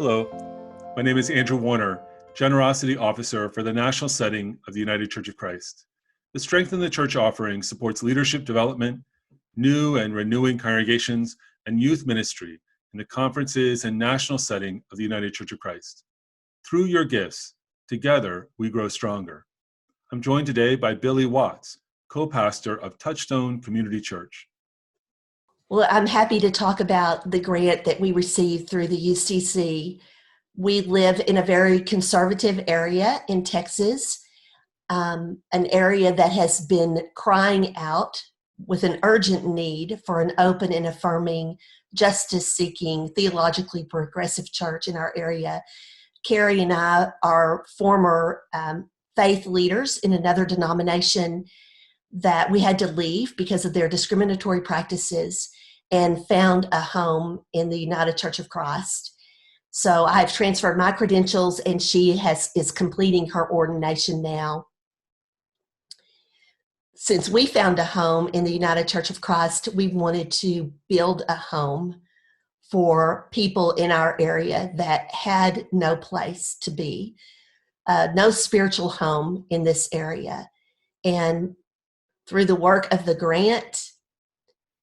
Hello, my name is Andrew Warner, Generosity Officer for the National Setting of the United Church of Christ. The Strengthen the Church offering supports leadership development, new and renewing congregations, and youth ministry in the conferences and national setting of the United Church of Christ. Through your gifts, together we grow stronger. I'm joined today by Billie Watts, co-pastor of Touchstone Community Church. Well, I'm happy to talk about the grant that we received through the UCC. We live in a very conservative area in Texas, an area that has been crying out with an urgent need for an open and affirming, justice-seeking, theologically progressive church in our area. Kerry and I are former faith leaders in another denomination that we had to leave because of their discriminatory practices and found a home in the United Church of Christ. So I've transferred my credentials and she is completing her ordination now. Since we found a home in the United Church of Christ, we wanted to build a home for people in our area that had no place to be, no spiritual home in this area. And through the work of the grant,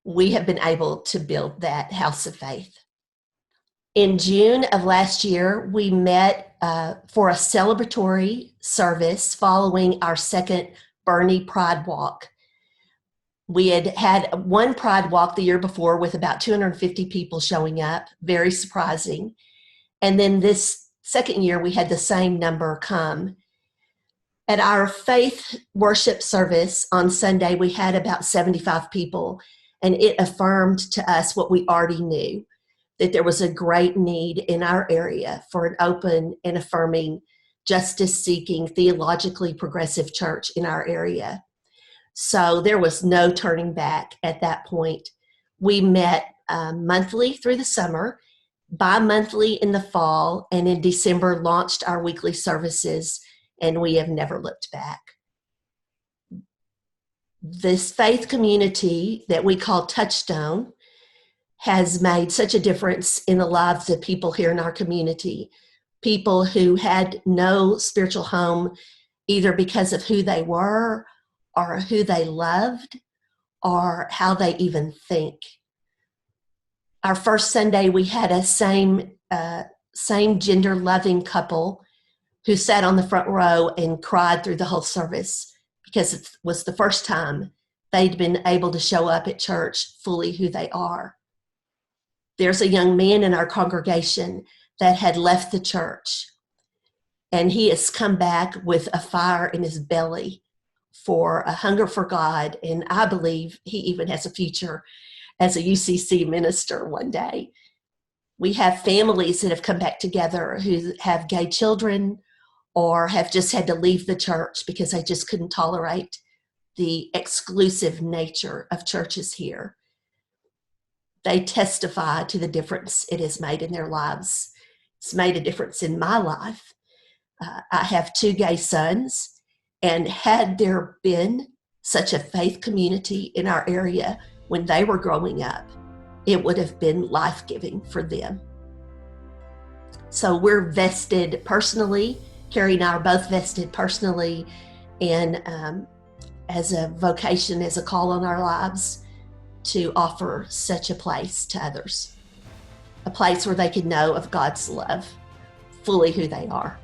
we have been able to build that house of faith. In June of last year, we met for a celebratory service following our second Bernie Pride Walk. We had one Pride Walk the year before with about 250 people showing up, very surprising. And then this second year, we had the same number come. At our faith worship service on Sunday, we had about 75 people, and it affirmed to us what we already knew, that there was a great need in our area for an open and affirming, justice-seeking, theologically progressive church in our area. So there was no turning back at that point. We met monthly through the summer, bi-monthly in the fall, and in December launched our weekly services, and we have never looked back. This faith community that we call Touchstone has made such a difference in the lives of people here in our community, people who had no spiritual home, either because of who they were or who they loved or how they even think. Our first Sunday, we had a same gender loving couple who sat on the front row and cried through the whole service because it was the first time they'd been able to show up at church fully who they are. There's a young man in our congregation that had left the church, and he has come back with a fire in his belly for a hunger for God, and I believe he even has a future as a UCC minister one day. We have families that have come back together who have gay children or have just had to leave the church because they just couldn't tolerate the exclusive nature of churches here. They testify to the difference it has made in their lives. It's made a difference in my life. I have 2 gay sons, and had there been such a faith community in our area when they were growing up, it would have been life-giving for them. So we're vested personally. Kerry and I are both vested personally and as a vocation, as a call on our lives to offer such a place to others, a place where they can know of God's love, fully who they are.